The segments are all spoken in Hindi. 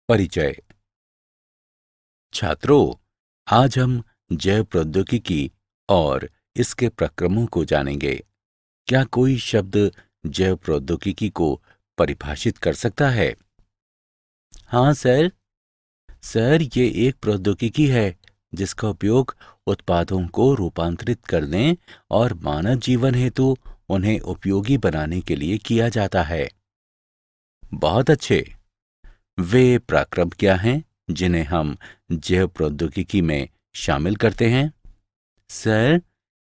परिचय। छात्रों, आज हम जैव प्रौद्योगिकी और इसके प्रक्रमों को जानेंगे। क्या कोई शब्द जैव प्रौद्योगिकी को परिभाषित कर सकता है? हाँ सर। सर, ये एक प्रौद्योगिकी है जिसका उपयोग उत्पादों को रूपांतरित करने और मानव जीवन हेतु उन्हें उपयोगी बनाने के लिए किया जाता है। बहुत अच्छे। वे प्रक्रम क्या हैं जिन्हें हम जैव प्रौद्योगिकी में शामिल करते हैं? सर,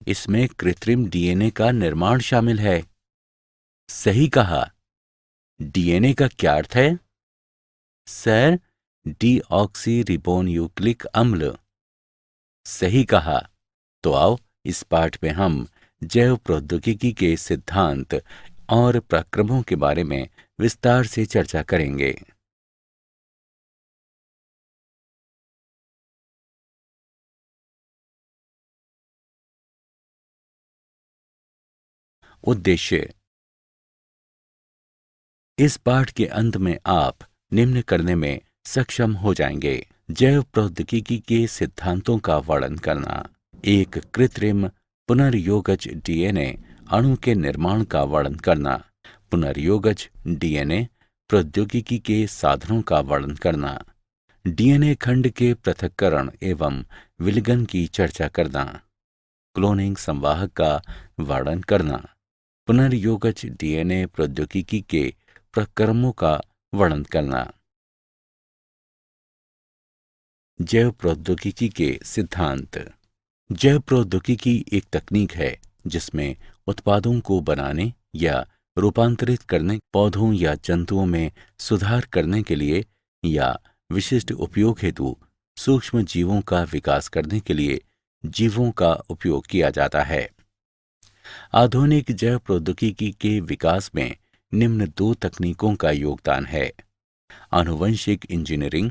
इसमें कृत्रिम डीएनए का निर्माण शामिल है। सही कहा। डीएनए का क्या अर्थ है? सर, डीऑक्सी रिबोन्यूक्लिक अम्ल। सही कहा। तो आओ इस पाठ में हम जैव प्रौद्योगिकी के सिद्धांत और प्रक्रमों के बारे में विस्तार से चर्चा करेंगे। उद्देश्य। इस पाठ के अंत में आप निम्न करने में सक्षम हो जाएंगे: जैव प्रौद्योगिकी के सिद्धांतों का वर्णन करना, एक कृत्रिम पुनर्योगज डीएनए अणु के निर्माण का वर्णन करना, पुनर्योगज डीएनए प्रौद्योगिकी के साधनों का वर्णन करना, डीएनए खंड के पृथक्करण एवं विलगन की चर्चा करना, क्लोनिंग संवाहक का वर्णन करना, पुनर्योगज डीएनए प्रौद्योगिकी के प्रक्रमों का वर्णन करना। जैव प्रौद्योगिकी के सिद्धांत। जैव प्रौद्योगिकी एक तकनीक है जिसमें उत्पादों को बनाने या रूपांतरित करने, पौधों या जंतुओं में सुधार करने के लिए या विशिष्ट उपयोग हेतु सूक्ष्म जीवों का विकास करने के लिए जीवों का उपयोग किया जाता है। आधुनिक जैव प्रौद्योगिकी के विकास में निम्न दो तकनीकों का योगदान है: आनुवंशिक इंजीनियरिंग,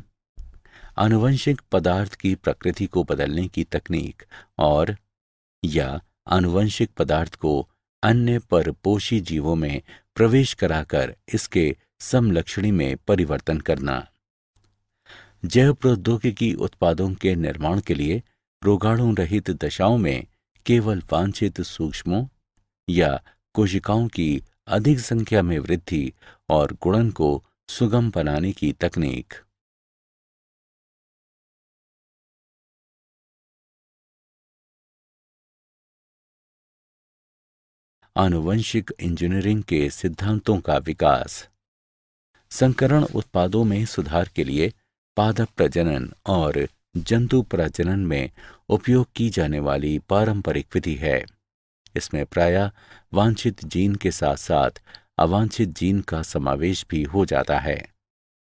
आनुवंशिक पदार्थ की प्रकृति को बदलने की तकनीक, और या आनुवंशिक पदार्थ को अन्य परपोषी जीवों में प्रवेश कराकर इसके समलक्षणी में परिवर्तन करना। जैव प्रौद्योगिकी उत्पादों के निर्माण के लिए रोगाणु रहित दशाओं में केवल वांछित सूक्ष्मों या कोशिकाओं की अधिक संख्या में वृद्धि और गुणन को सुगम बनाने की तकनीक। आनुवंशिक इंजीनियरिंग के सिद्धांतों का विकास। संकरण उत्पादों में सुधार के लिए पादप प्रजनन और जंतु प्रजनन में उपयोग की जाने वाली पारंपरिक विधि है। इसमें प्रायः वांछित जीन के साथ साथ अवांछित जीन का समावेश भी हो जाता है।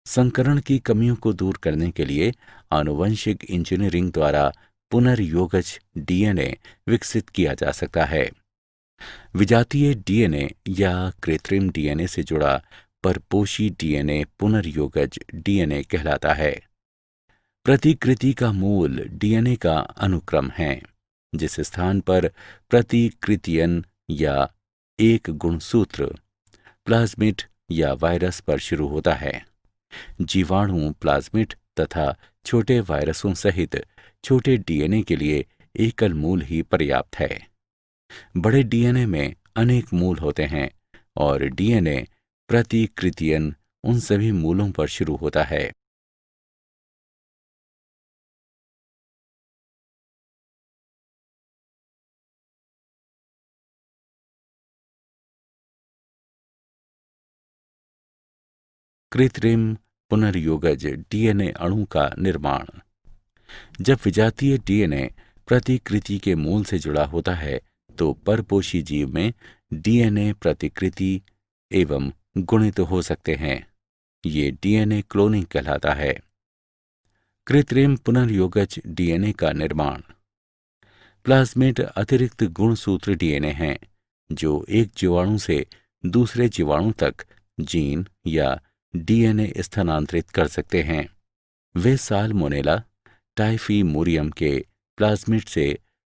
संकरण की कमियों को दूर करने के लिए आनुवंशिक इंजीनियरिंग द्वारा पुनर्योगज डीएनए विकसित किया जा सकता है। विजातीय डीएनए या कृत्रिम डीएनए से जुड़ा परपोषी डीएनए पुनर्योगज डीएनए कहलाता है। प्रतिकृति का मूल डीएनए का अनुक्रम है, जिस स्थान पर प्रतिकृतियन या एक गुणसूत्र प्लाज्मिड या वायरस पर शुरू होता है। जीवाणु, प्लाज्मिड तथा छोटे वायरसों सहित छोटे डीएनए के लिए एकल मूल ही पर्याप्त है। बड़े डीएनए में अनेक मूल होते हैं और डीएनए प्रतिकृतियन उन सभी मूलों पर शुरू होता है। कृत्रिम पुनर्योगज डीएनए अणु का निर्माण। जब विजातीय डीएनए प्रतिकृति के मूल से जुड़ा होता है तो परपोषी जीव में डीएनए प्रतिकृति एवं गुणित हो सकते हैं। ये डीएनए क्लोनिंग कहलाता है। कृत्रिम पुनर्योगज डीएनए का निर्माण। प्लाज्मिड अतिरिक्त गुणसूत्र डीएनए हैं जो एक जीवाणु से दूसरे जीवाणु तक जीन या डीएनए स्थानांतरित कर सकते हैं। वे साल्मोनेला टाइफीमोरियम के प्लाज्मिड से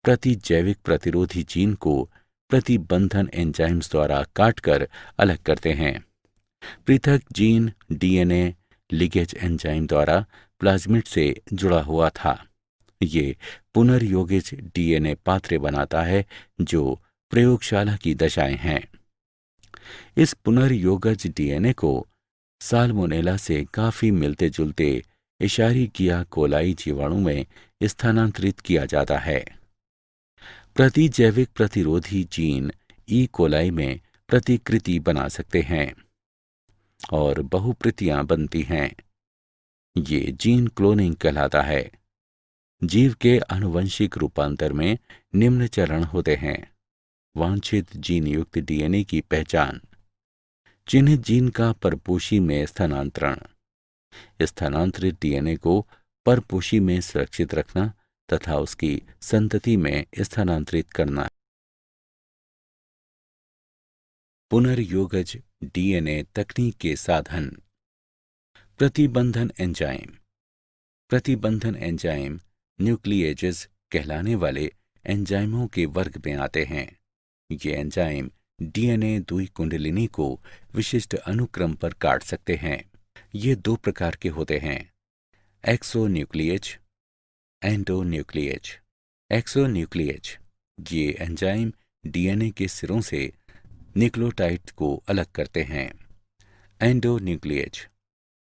प्रतिजैविक प्रतिरोधी जीन को प्रतिबंधन एंजाइम्स द्वारा काटकर अलग करते हैं। पृथक जीन डीएनए लीकेज एंजाइम द्वारा प्लाज्मिड से जुड़ा हुआ था। ये पुनर्योगित डीएनए पात्रे बनाता है जो प्रयोगशाला की दशाएं हैं। इस पुनर्योगज डीएनए को साल्मोनेला से काफी मिलते जुलते इशारिकिया कोलाई जीवाणु में स्थानांतरित किया जाता है। प्रतिजैविक प्रतिरोधी जीन ई कोलाई में प्रतिकृति बना सकते हैं और बहुप्रतियां बनती हैं। ये जीन क्लोनिंग कहलाता है। जीव के आनुवंशिक रूपांतर में निम्न चरण होते हैं: वांछित जीन युक्त डीएनए की पहचान, चिन्हित जीन का परपोषी में स्थानांतरण, स्थानांतरित डीएनए को परपोषी में सुरक्षित रखना तथा उसकी संतति में स्थानांतरित करना। पुनर्योगज डीएनए तकनीक के साधन। प्रतिबंधन एंजाइम। प्रतिबंधन एंजाइम न्यूक्लिएजेस कहलाने वाले एंजाइमों के वर्ग में आते हैं। ये एंजाइम डीएनए द्विकुंडलिनी को विशिष्ट अनुक्रम पर काट सकते हैं। ये दो प्रकार के होते हैं: एक्सोन्यूक्लिएज, एंडोन्यूक्लिएज। एक्सोन्यूक्लिएज ये एंजाइम डीएनए के सिरों से न्यूक्लियोटाइड को अलग करते हैं। एंडोन्यूक्लिएज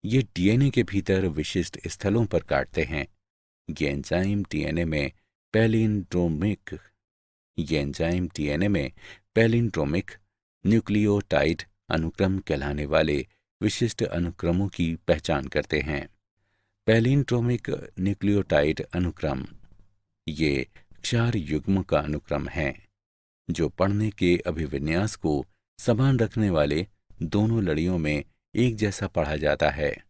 ये डीएनए के भीतर विशिष्ट स्थलों पर काटते हैं। ये एंजाइम डीएनए में पैलिंड्रोमिक न्यूक्लियोटाइड अनुक्रम कहलाने वाले विशिष्ट अनुक्रमों की पहचान करते हैं। पैलिंड्रोमिक न्यूक्लियोटाइड अनुक्रम ये क्षार युग्म का अनुक्रम है जो पढ़ने के अभिविन्यास को समान रखने वाले दोनों लड़ियों में एक जैसा पढ़ा जाता है।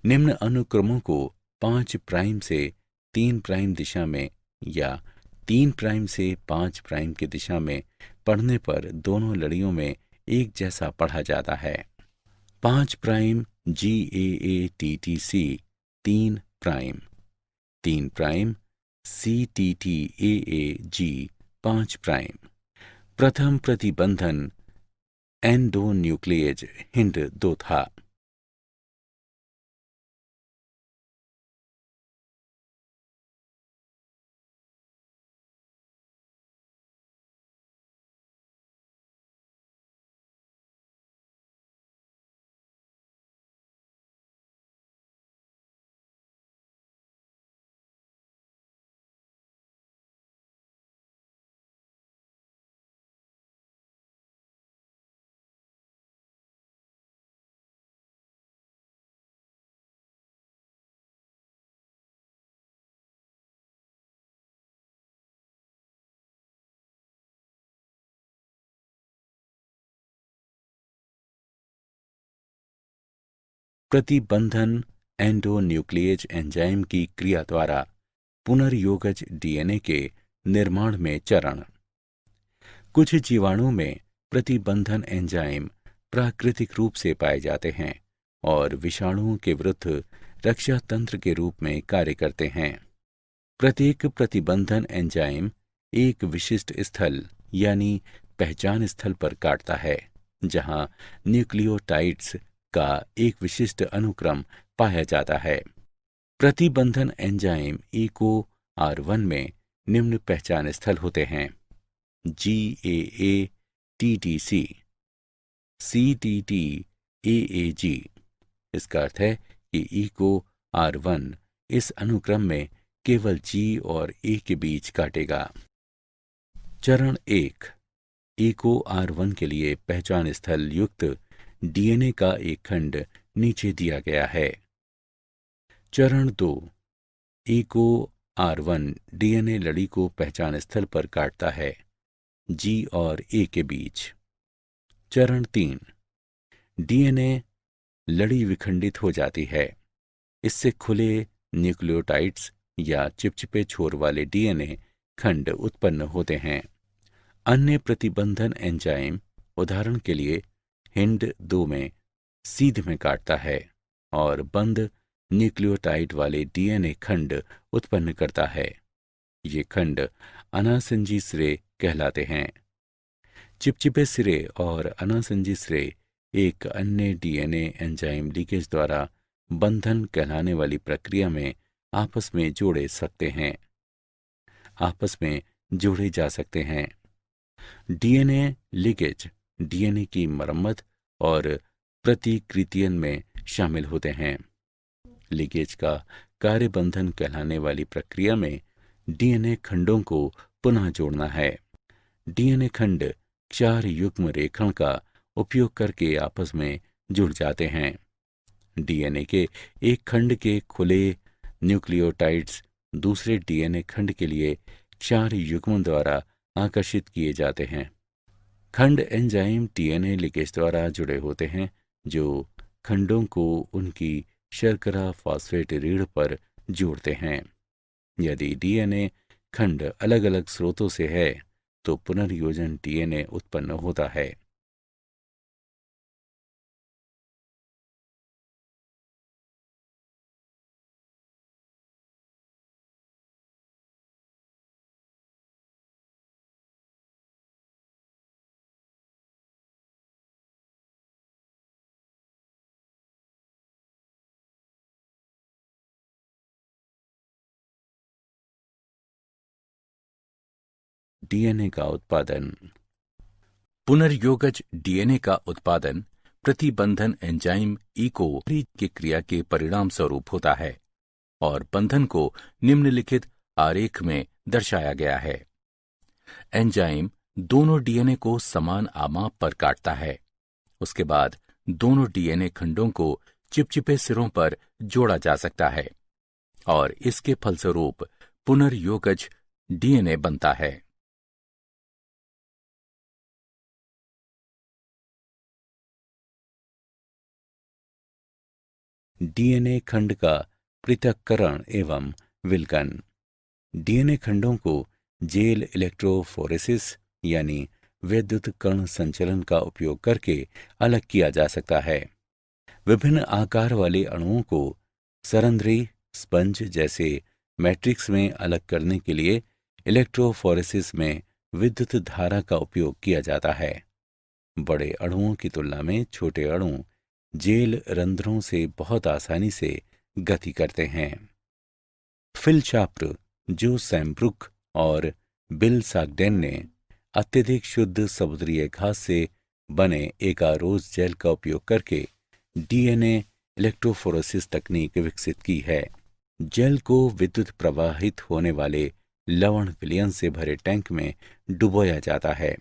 निम्न अनुक्रमों को 5 प्राइम से 3 प्राइम दिशा में या 3 प्राइम से 5 प्राइम की दिशा में पढ़ने पर दोनों लड़ियों में एक जैसा पढ़ा जाता है। 5 prime GAATTC 3 prime, 3 prime CTTAAG 5 prime. प्रथम प्रतिबंधन एंडोन्यूक्लिएज हिंड 2 था। प्रतिबंधन एंडोन्यूक्लिएज एंजाइम की क्रिया द्वारा पुनर्योगज डीएनए के निर्माण में चरण। कुछ जीवाणु में प्रतिबंधन एंजाइम प्राकृतिक रूप से पाए जाते हैं और विषाणुओं के विरुद्ध रक्षा तंत्र के रूप में कार्य करते हैं। प्रत्येक प्रतिबंधन एंजाइम एक विशिष्ट स्थल यानी पहचान स्थल पर काटता है जहां न्यूक्लियोटाइड्स का एक विशिष्ट अनुक्रम पाया जाता है। प्रतिबंधन एंजाइम EcoR1 में निम्न पहचान स्थल होते हैं: GAATTC, CTTAAG। इसका अर्थ है कि EcoR1 इस अनुक्रम में केवल G और A के बीच काटेगा। चरण 1 EcoR1 के लिए पहचान स्थल युक्त डीएनए का एक खंड नीचे दिया गया है। चरण 2 EcoR1 डीएनए लड़ी को पहचान स्थल पर काटता है G और A के बीच। चरण 3 डीएनए लड़ी विखंडित हो जाती है। इससे खुले न्यूक्लियोटाइड्स या चिपचिपे छोर वाले डीएनए खंड उत्पन्न होते हैं। अन्य प्रतिबंधन एंजाइम उदाहरण के लिए हिंड 2 में सीध में काटता है और बंद न्यूक्लियोटाइड वाले डीएनए खंड उत्पन्न करता है। ये खंड अनासंजी सिरे कहलाते हैं। चिपचिपे सिरे और अनासंजी सिरे एक अन्य डीएनए एंजाइम लीकेज द्वारा बंधन कहलाने वाली प्रक्रिया में आपस में जोड़े जा सकते हैं। डीएनए लीकेज डीएनए की मरम्मत और प्रतिकृतियन में शामिल होते हैं। लीकेज का कार्य बंधन कहलाने वाली प्रक्रिया में डीएनए खंडों को पुनः जोड़ना है। डीएनए खंड 4 युग्म रेखण का उपयोग करके आपस में जुड़ जाते हैं। डीएनए के एक खंड के खुले न्यूक्लियोटाइड्स दूसरे डीएनए खंड के लिए 4 युग्मों द्वारा आकर्षित किए जाते हैं। खंड एंजाइम डीएनए लीकेज द्वारा जुड़े होते हैं, जो खंडों को उनकी शर्करा फॉस्फेट रीढ़ पर जोड़ते हैं। यदि डीएनए खंड अलग अलग स्रोतों से है तो पुनर्योजन डीएनए उत्पन्न होता है। डीएनए का उत्पादन। पुनर्योगज डीएनए का उत्पादन प्रतिबंधन एंजाइम ईको की क्रिया के परिणाम स्वरूप होता है और बंधन को निम्नलिखित आरेख में दर्शाया गया है। एंजाइम दोनों डीएनए को समान आमाप पर काटता है। उसके बाद दोनों डीएनए खंडों को चिपचिपे सिरों पर जोड़ा जा सकता है और इसके फलस्वरूप पुनर्योगज डीएनए बनता है। डीएनए खंड का पृथक्करण एवं विलकन। डीएनए खंडों को जेल इलेक्ट्रोफोरेसिस यानी विद्युत कण संचलन का उपयोग करके अलग किया जा सकता है। विभिन्न आकार वाले अणुओं को सरंध्री स्पंज जैसे मैट्रिक्स में अलग करने के लिए इलेक्ट्रोफोरेसिस में विद्युत धारा का उपयोग किया जाता है। बड़े अणुओं की तुलना में छोटे अणु जेल रंध्रों से बहुत आसानी से गति करते हैं। फिलचाप्र, जो सैमब्रुक और बिल सागडेन ने अत्यधिक शुद्ध समुद्री घास से बने एगारोज जेल का उपयोग करके डीएनए इलेक्ट्रोफोरेसिस तकनीक विकसित की है। जेल को विद्युत प्रवाहित होने वाले लवण विलयन से भरे टैंक में डुबोया जाता है।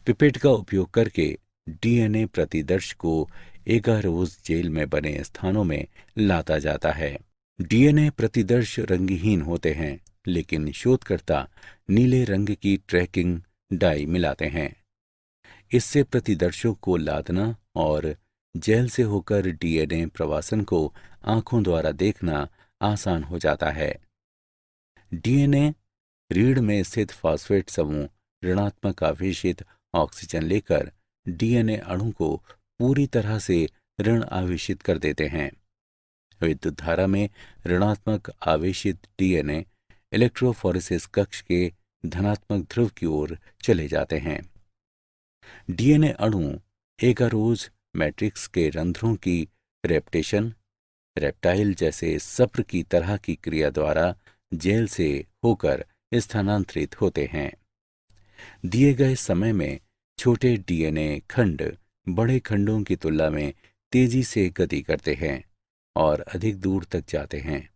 पिपेट का उपयोग करके डीएनए प्रतिदर्श को एगारोज जेल में बने स्थानों में लाता जाता है। डीएनए प्रतिदर्श रंगहीन होते हैं, लेकिन शोधकर्ता नीले रंग की ट्रैकिंग डाई मिलाते हैं। इससे प्रतिदर्शों को लादना और जेल से होकर डीएनए प्रवासन को आंखों द्वारा देखना आसान हो जाता है। डीएनए रीढ़ में स्थित फॉस्फेट समूह ऋणात्मक आवेशित ऑक्सीजन लेकर डीएनए अणु को पूरी तरह से ऋण आवेशित कर देते हैं। विद्युत धारा में ऋणात्मक आवेशित डीएनए इलेक्ट्रोफोरेसिस कक्ष के धनात्मक ध्रुव की ओर चले जाते हैं। डीएनए अणु एगारोज मैट्रिक्स के रंध्रों की रेप्टेशन, रेप्टाइल जैसे सप्र की तरह की क्रिया द्वारा जेल से होकर स्थानांतरित होते हैं। दिए गए समय में छोटे डीएनए खंड बड़े खंडों की तुलना में तेजी से गति करते हैं और अधिक दूर तक जाते हैं।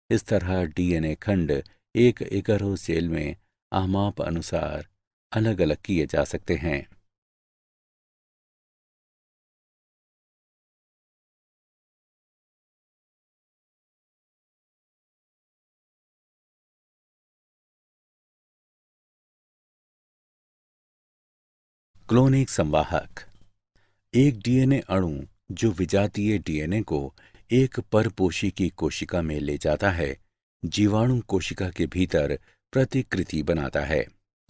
इस तरह डीएनए खंड एक एगारोज जेल में आमाप अनुसार अलग अलग किए जा सकते हैं। क्लोनिक संवाहक। एक डीएनए अणु जो विजातीय डीएनए को एक परपोषी की कोशिका में ले जाता है, जीवाणु कोशिका के भीतर प्रतिकृति बनाता है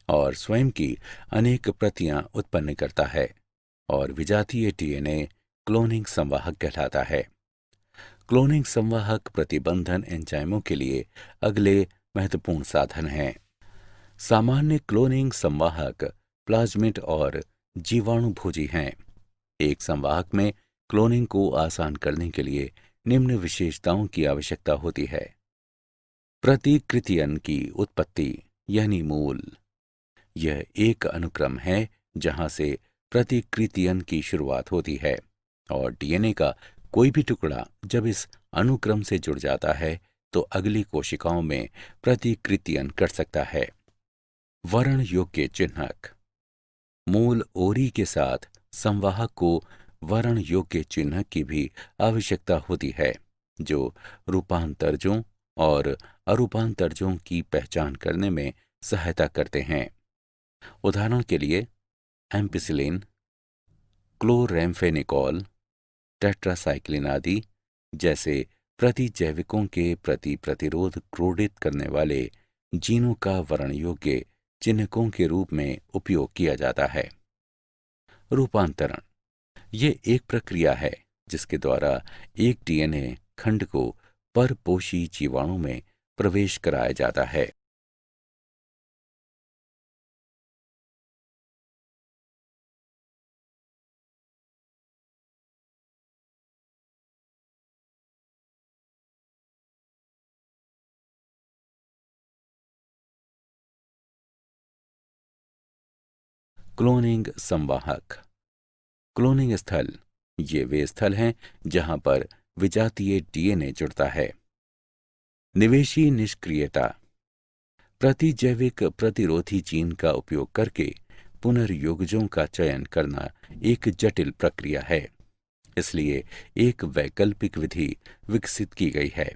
और स्वयं की अनेक प्रतियां उत्पन्न करता है और विजातीय डीएनए क्लोनिंग संवाहक कहलाता है। क्लोनिंग संवाहक प्रतिबंधन एंजाइमों के लिए अगले महत्वपूर्ण साधन हैं। सामान्य क्लोनिंग संवाहक प्लाज्मिड और जीवाणु भोजी हैं। एक संवाहक में क्लोनिंग को आसान करने के लिए निम्न विशेषताओं की आवश्यकता होती है। प्रतिकृतियन की उत्पत्ति यानी मूल। यह एक अनुक्रम है जहां से प्रतिकृतियन की शुरुआत होती है और डीएनए का कोई भी टुकड़ा जब इस अनुक्रम से जुड़ जाता है तो अगली कोशिकाओं में प्रतिकृतियन कर सकता है। वर्ण योग्य चिन्हक। मूल ओरी के साथ संवाहक को वर्ण योग्य चिन्हक की भी आवश्यकता होती है जो रूपांतरजों और अरूपांतरजों की पहचान करने में सहायता करते हैं। उदाहरण के लिए एम्पिसिलिन, क्लोरैम्फेनिकोल, टेट्रासाइक्लिन आदि जैसे प्रतिजैविकों के प्रति प्रतिरोध क्रोडित करने वाले जीनों का वर्ण योग्य चिन्हकों के रूप में उपयोग किया जाता है। रूपांतरण ये एक प्रक्रिया है जिसके द्वारा एक डीएनए खंड को परपोषी जीवाणु में प्रवेश कराया जाता है। क्लोनिंग संवाहक। क्लोनिंग स्थल ये वे स्थल हैं जहां पर विजातीय डीएनए जुड़ता है। निवेशी निष्क्रियता। प्रतिजैविक प्रतिरोधी जीन का उपयोग करके पुनर्योगजों का चयन करना एक जटिल प्रक्रिया है, इसलिए एक वैकल्पिक विधि विकसित की गई है।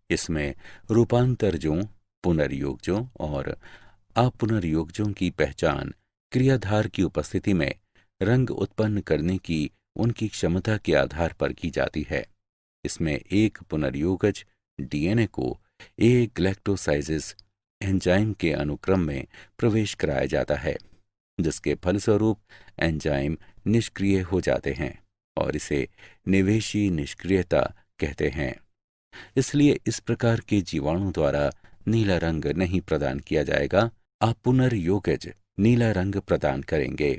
इसमें रूपांतरजों, पुनर्योगजों और अपुनर्योगजों की पहचान क्रियाधार की उपस्थिति में रंग उत्पन्न करने की उनकी क्षमता के आधार पर की जाती है। इसमें एक पुनर्योगज डीएनए को ए ग्लैक्टोसाइजिस एंजाइम के अनुक्रम में प्रवेश कराया जाता है, जिसके फलस्वरूप एंजाइम निष्क्रिय हो जाते हैं और इसे निवेशी निष्क्रियता कहते हैं। इसलिए इस प्रकार के जीवाणु द्वारा नीला रंग नहीं प्रदान किया जाएगा, अपुनर्योगज नीला रंग प्रदान करेंगे।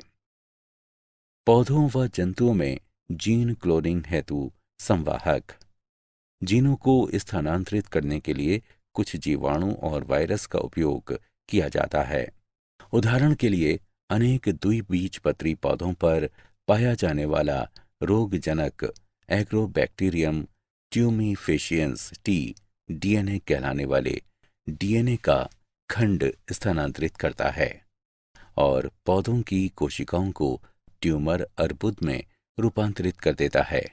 पौधों व जंतुओं में जीन क्लोनिंग हेतु संवाहक। जीनों को स्थानांतरित करने के लिए कुछ जीवाणु और वायरस का उपयोग किया जाता है। उदाहरण के लिए अनेक द्विबीजपत्री पौधों पर पाया जाने वाला रोगजनक एग्रोबैक्टीरियम ट्यूमीफेशियंस टी डीएनए कहलाने वाले डीएनए का खंड स्थानांतरित करता है और पौधों की कोशिकाओं को ट्यूमर अर्बुद में रूपांतरित कर देता है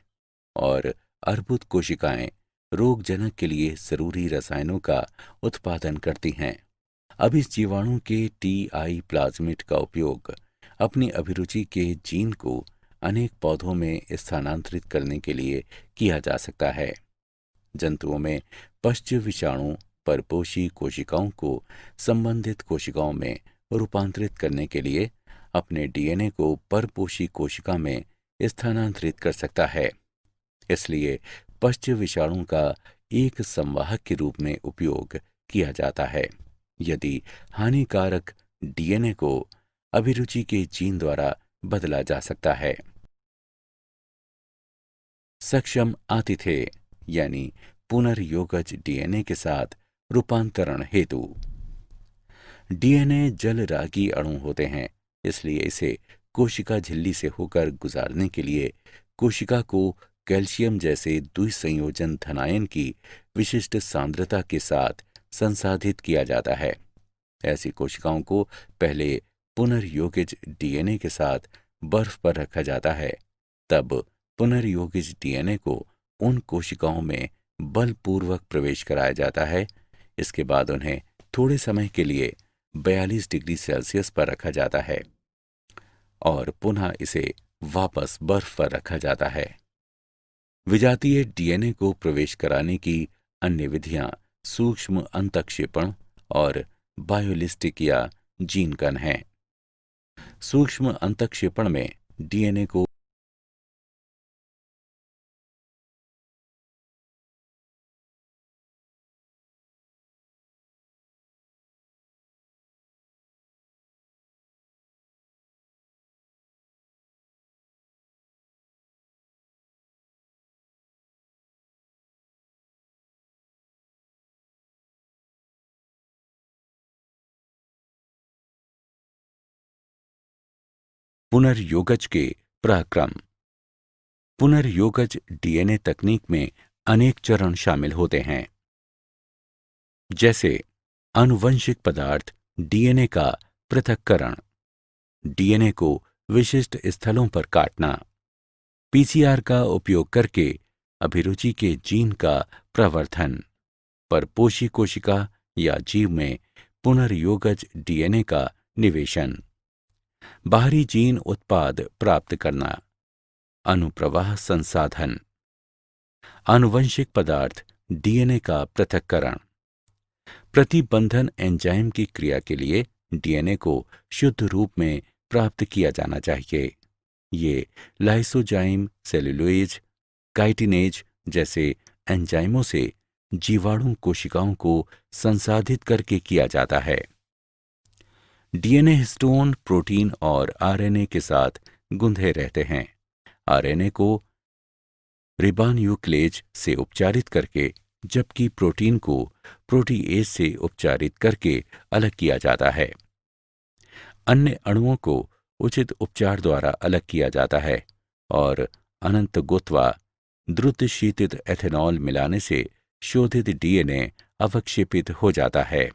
और अर्बुद कोशिकाएं रोगजनक के लिए जरूरी रसायनों का उत्पादन करती हैं। अब इस जीवाणु के टीआई प्लाज्मिड का उपयोग अपनी अभिरुचि के जीन को अनेक पौधों में स्थानांतरित करने के लिए किया जा सकता है। जंतुओं में पश्च विषाणु परपोषी कोशिकाओं को संबंधित कोशिकाओं में रूपांतरित करने के लिए अपने डीएनए को परपोषी कोशिका में स्थानांतरित कर सकता है। इसलिए पश्च विषाणु का एक संवाहक के रूप में उपयोग किया जाता है यदि हानिकारक डीएनए को अभिरुचि के जीन द्वारा बदला जा सकता है। सक्षम आतिथ्य यानी पुनर्योगज डीएनए के साथ रूपांतरण हेतु। डीएनए जलरागी अणु होते हैं, इसलिए इसे कोशिका झिल्ली से होकर गुजारने के लिए कोशिका को कैल्शियम जैसे द्विसंयोजन धनायन की विशिष्ट सांद्रता के साथ संसाधित किया जाता है। ऐसी कोशिकाओं को पहले पुनर्योगिज डीएनए के साथ बर्फ पर रखा जाता है, तब पुनर्योगिज डीएनए को उन कोशिकाओं में बलपूर्वक प्रवेश कराया जाता है। इसके बाद उन्हें थोड़े समय के लिए 42 डिग्री सेल्सियस पर रखा जाता है और पुनः इसे वापस बर्फ पर रखा जाता है। विजातीय डीएनए को प्रवेश कराने की अन्य विधियां सूक्ष्म अंतःक्षेपण और बायोलिस्टिक या जीन गन हैं। सूक्ष्म अंतःक्षेपण में डीएनए को पुनर्योगज के पराक्रम। पुनर्योगज डीएनए तकनीक में अनेक चरण शामिल होते हैं, जैसे आनुवंशिक पदार्थ डीएनए का पृथक्करण, डीएनए को विशिष्ट स्थलों पर काटना, पीसीआर का उपयोग करके अभिरुचि के जीन का प्रवर्धन, परपोषी कोशिका या जीव में पुनर्योगज डीएनए का निवेशन, बाहरी जीन उत्पाद प्राप्त करना, अनुप्रवाह संसाधन, आनुवंशिक पदार्थ डीएनए का पृथक्करण। प्रतिबंधन एंजाइम की क्रिया के लिए डीएनए को शुद्ध रूप में प्राप्त किया जाना चाहिए। ये लाइसोजाइम, सेलुलोज, काइटिनेज जैसे एंजाइमों से जीवाणु कोशिकाओं को संसाधित करके किया जाता है। डीएनए हिस्टोन, प्रोटीन और आरएनए के साथ गुंधे रहते हैं। आरएनए को रिबोन्यूक्लेज से उपचारित करके, जबकि प्रोटीन को प्रोटीएज से उपचारित करके अलग किया जाता है। अन्य अणुओं को उचित उपचार द्वारा अलग किया जाता है और अनंत गुत्वा द्रुत शीतित एथेनॉल मिलाने से शोधित डीएनए अवक्षेपित हो जाता है।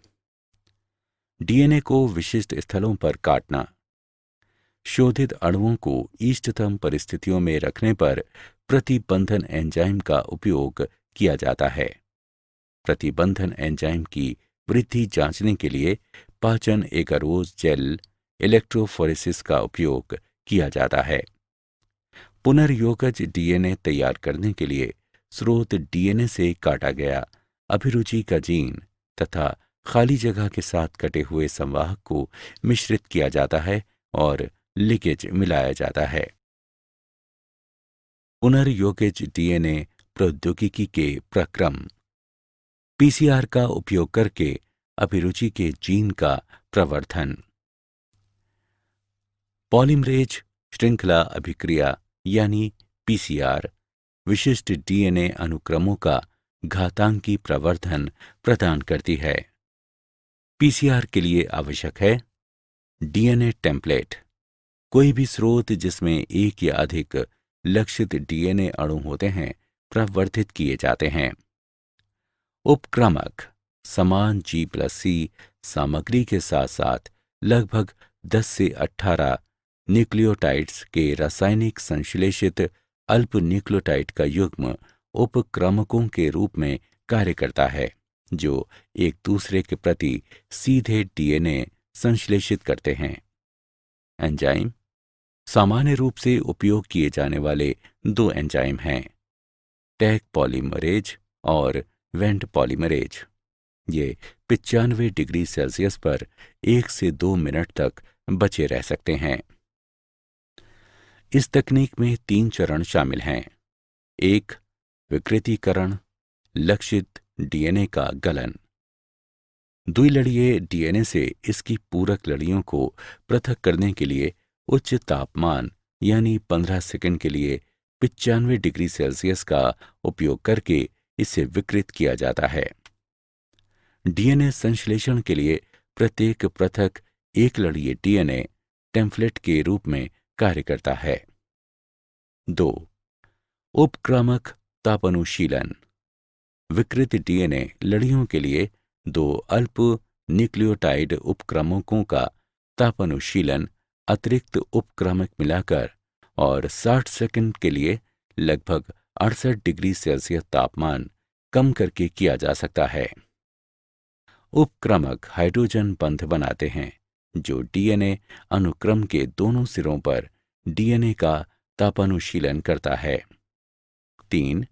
डीएनए को विशिष्ट स्थलों पर काटना। शोधित अणुओं को इष्टतम परिस्थितियों में रखने पर प्रतिबंधन एंजाइम का उपयोग किया जाता है। प्रतिबंधन एंजाइम की वृद्धि जांचने के लिए पाचन एगारोज जेल इलेक्ट्रोफोरेसिस का उपयोग किया जाता है। पुनर्योगज डीएनए तैयार करने के लिए स्रोत डीएनए से काटा गया अभिरुचि का जीन तथा खाली जगह के साथ कटे हुए संवाहक को मिश्रित किया जाता है और लिगेज मिलाया जाता है। पुनर्योगज डीएनए प्रौद्योगिकी के प्रक्रम। पीसीआर का उपयोग करके अभिरुचि के जीन का प्रवर्धन। पॉलीमरेज श्रृंखला अभिक्रिया यानी पीसीआर विशिष्ट डीएनए अनुक्रमों का घातांकी प्रवर्धन प्रदान करती है। पीसीआर के लिए आवश्यक है डीएनए टेम्पलेट, कोई भी स्रोत जिसमें एक या अधिक लक्षित डीएनए अणु होते हैं प्रवर्धित किए जाते हैं। उपक्रमक समान G+C सामग्री के साथ साथ लगभग 10 से 18 न्यूक्लियोटाइड्स के रासायनिक संश्लेषित अल्प न्यूक्लियोटाइड का युग्म उपक्रमकों के रूप में कार्य करता है, जो एक दूसरे के प्रति सीधे डीएनए संश्लेषित करते हैं। एंजाइम सामान्य रूप से उपयोग किए जाने वाले दो एंजाइम हैं, टैग पॉलीमरेज और वेंट पॉलीमरेज। ये 95 डिग्री सेल्सियस पर 1 से 2 मिनट तक बचे रह सकते हैं। इस तकनीक में 3 चरण शामिल हैं। 1. विकृतीकरण, लक्षित डीएनए का गलन। द्विलड़ीय डीएनए से इसकी पूरक लड़ियों को पृथक करने के लिए उच्च तापमान यानी 15 सेकंड के लिए 95 डिग्री सेल्सियस का उपयोग करके इसे विकृत किया जाता है। डीएनए संश्लेषण के लिए प्रत्येक पृथक एक लड़ीय डीएनए टेम्पलेट के रूप में कार्य करता है। 2. उपक्रामक तापानुशीलन। विकृत डीएनए लड़ियों के लिए 2 अल्प न्यूक्लियोटाइड उपक्रमकों का तापानुशीलन अतिरिक्त उपक्रमक मिलाकर और 60 सेकंड के लिए लगभग 68 डिग्री सेल्सियस तापमान कम करके किया जा सकता है। उपक्रमक हाइड्रोजन बंध बनाते हैं जो डीएनए अनुक्रम के दोनों सिरों पर डीएनए का तापानुशीलन करता है। 3.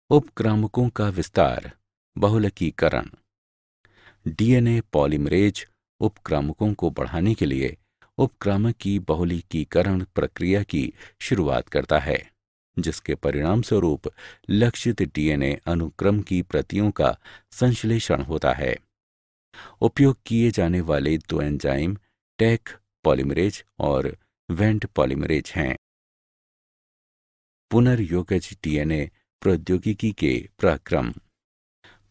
उपक्रामकों का विस्तार, बहुलकीकरण। डीएनए पॉलीमरेज उपक्रामकों को बढ़ाने के लिए उपक्रामक की बहुलकीकरण प्रक्रिया की शुरुआत करता है, जिसके परिणाम स्वरूप लक्षित डीएनए अनुक्रम की प्रतियों का संश्लेषण होता है। उपयोग किए जाने वाले 2 एंजाइम टैग पॉलीमरेज और वेंट पॉलीमरेज हैं। पुनर्योगज डीएनए प्रौद्योगिकी के प्रक्रम।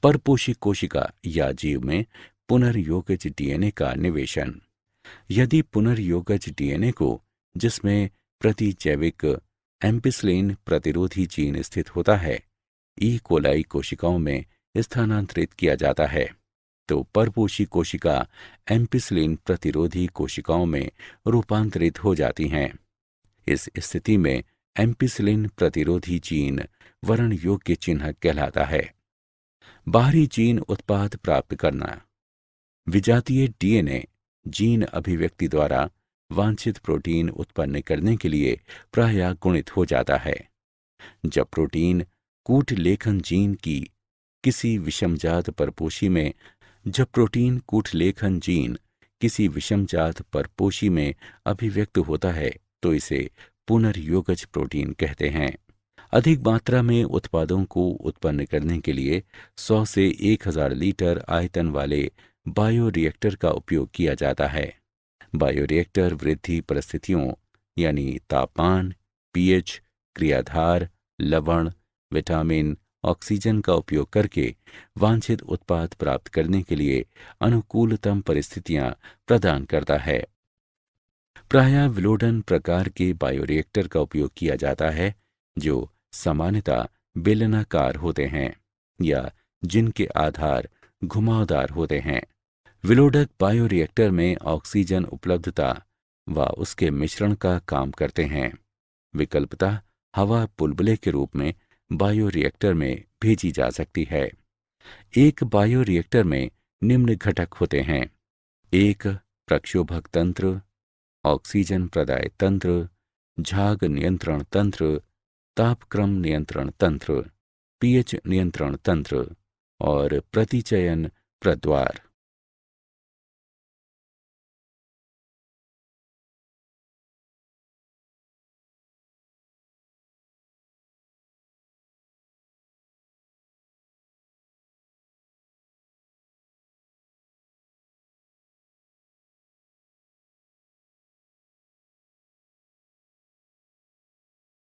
परपोषी कोशिका या जीव में पुनर्योगज डीएनए का निवेशन। यदि पुनर्योगज डीएनए को जिसमें प्रतिजैविक एम्पिसिलिन प्रतिरोधी जीन स्थित होता है, ई कोलाई कोशिकाओं में स्थानांतरित किया जाता है, तो परपोषी कोशिका एम्पिसिलिन प्रतिरोधी कोशिकाओं में रूपांतरित हो जाती हैं। इस स्थिति में एम्पिसिलिन प्रतिरोधी जीन वर्ण योग्य चिन्ह कहलाता है। बाहरी जीन उत्पाद प्राप्त करना। विजातीय डीएनए जीन अभिव्यक्ति द्वारा वांछित प्रोटीन उत्पन्न करने के लिए प्रायः गुणित हो जाता है। जब प्रोटीन कूट लेखन जीन की किसी विषमजात परपोषी में अभिव्यक्त होता है तो इसे पुनर्योगज प्रोटीन कहते हैं। अधिक मात्रा में उत्पादों को उत्पन्न करने के लिए 100 से 1000 लीटर आयतन वाले बायोरिएक्टर का उपयोग किया जाता है। बायोरिएक्टर वृद्धि परिस्थितियों यानी तापमान, पीएच, क्रियाधार, लवण, विटामिन, ऑक्सीजन का उपयोग करके वांछित उत्पाद प्राप्त करने के लिए अनुकूलतम परिस्थितियां प्रदान करता है। प्रायः विलोडन प्रकार के बायोरिएक्टर का उपयोग किया जाता है जो सामान्यतः बेलनाकार होते हैं या जिनके आधार घुमावदार होते हैं। विलोडक बायोरिएक्टर में ऑक्सीजन उपलब्धता व उसके मिश्रण का काम करते हैं। विकल्पतः हवा बुलबुले के रूप में बायोरिएक्टर में भेजी जा सकती है। एक बायोरिएक्टर में निम्न घटक होते हैं: 1 प्रक्षोभक तंत्र, ऑक्सीजन प्रदाय तंत्र, झाग नियंत्रण तंत्र, तापक्रम नियंत्रण तंत्र, पीएच नियंत्रण तंत्र और प्रतिचयन प्रद्वार।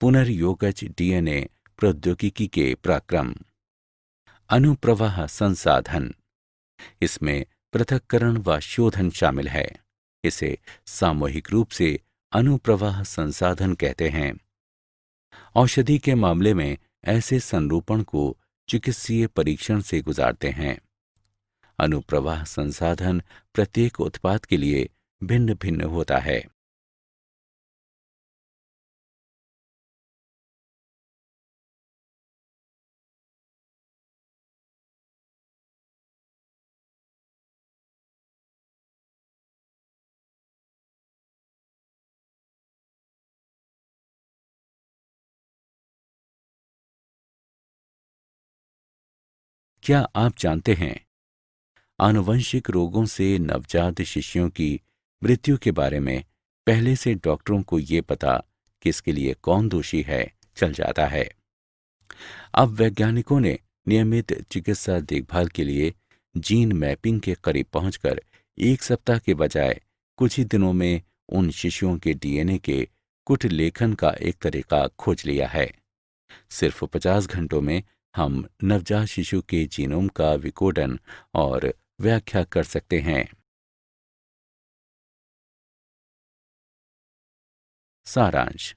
पुनर्योगज डीएनए प्रौद्योगिकी के पराक्रम। अनुप्रवाह संसाधन। इसमें पृथक्करण व शोधन शामिल है। इसे सामूहिक रूप से अनुप्रवाह संसाधन कहते हैं। औषधि के मामले में ऐसे संरूपण को चिकित्सीय परीक्षण से गुजारते हैं। अनुप्रवाह संसाधन प्रत्येक उत्पाद के लिए भिन्न भिन्न होता है। क्या आप जानते हैं आनुवंशिक रोगों से नवजात शिशुओं की मृत्यु के बारे में पहले से डॉक्टरों को ये पता कि इसके लिए कौन दोषी है चल जाता है। अब वैज्ञानिकों ने नियमित चिकित्सा देखभाल के लिए जीन मैपिंग के करीब पहुंचकर 1 सप्ताह के बजाय कुछ ही दिनों में उन शिशुओं के डीएनए के कुट लेखन का एक तरीका खोज लिया है। सिर्फ 50 घंटों में हम नवजात शिशु के जीनोम का विकोडन और व्याख्या कर सकते हैं। सारांश।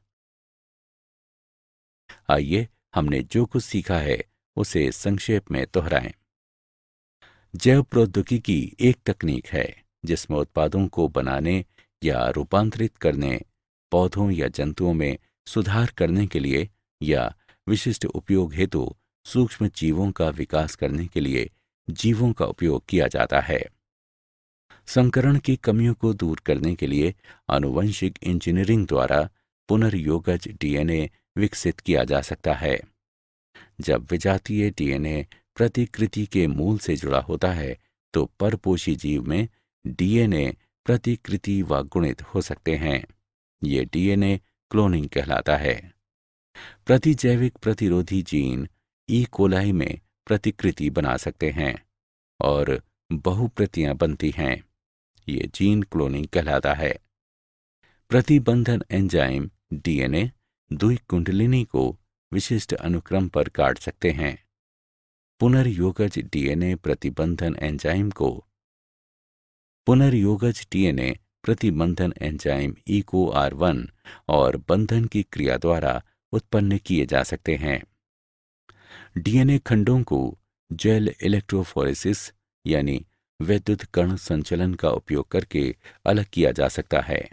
आइए हमने जो कुछ सीखा है उसे संक्षेप में दोहराएं। जैव प्रौद्योगिकी एक तकनीक है जिसमें उत्पादों को बनाने या रूपांतरित करने, पौधों या जंतुओं में सुधार करने के लिए या विशिष्ट उपयोग हेतु सूक्ष्म जीवों का विकास करने के लिए जीवों का उपयोग किया जाता है। संकरण की कमियों को दूर करने के लिए आनुवंशिक इंजीनियरिंग द्वारा पुनर्योगज डीएनए विकसित किया जा सकता है। जब विजातीय डीएनए प्रतिकृति के मूल से जुड़ा होता है तो परपोषी जीव में डीएनए प्रतिकृति व गुणित हो सकते हैं। ये डीएनए क्लोनिंग कहलाता है। प्रतिजैविक प्रतिरोधी जीन ई कोलाई में प्रतिकृति बना सकते हैं और बहुप्रतियां बनती हैं। ये जीन क्लोनिंग कहलाता है। प्रतिबंधन एंजाइम डीएनए द्विकुंडलिनी को विशिष्ट अनुक्रम पर काट सकते हैं। पुनर्योगज डीएनए प्रतिबंधन एंजाइम EcoR1 और बंधन की क्रिया द्वारा उत्पन्न किए जा सकते हैं। डीएनए खंडों को जेल इलेक्ट्रोफोरेसिस यानी विद्युत कण संचलन का उपयोग करके अलग किया जा सकता है।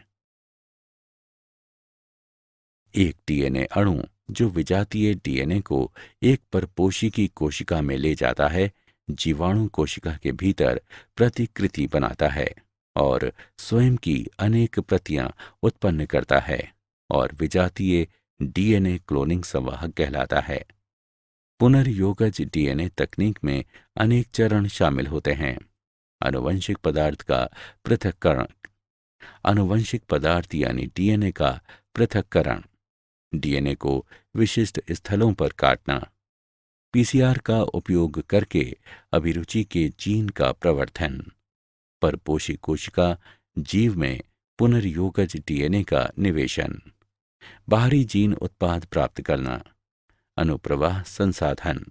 एक डीएनए अणु जो विजातीय डीएनए को एक परपोषी कोशिका में ले जाता है, जीवाणु कोशिका के भीतर प्रतिकृति बनाता है और स्वयं की अनेक प्रतियां उत्पन्न करता है और विजातीय डीएनए क्लोनिंग संवाहक कहलाता है। पुनर्योगज डीएनए तकनीक में अनेक चरण शामिल होते हैं। आनुवंशिक पदार्थ का पृथक्करण, आनुवंशिक पदार्थ यानी डीएनए का पृथक्करण, डीएनए को विशिष्ट स्थलों पर काटना, पीसीआर का उपयोग करके अभिरुचि के जीन का प्रवर्धन, परपोषी कोशिका जीव में पुनर्योगज डीएनए का निवेशन, बाहरी जीन उत्पाद प्राप्त करना, अनुप्रवाह संसाधन,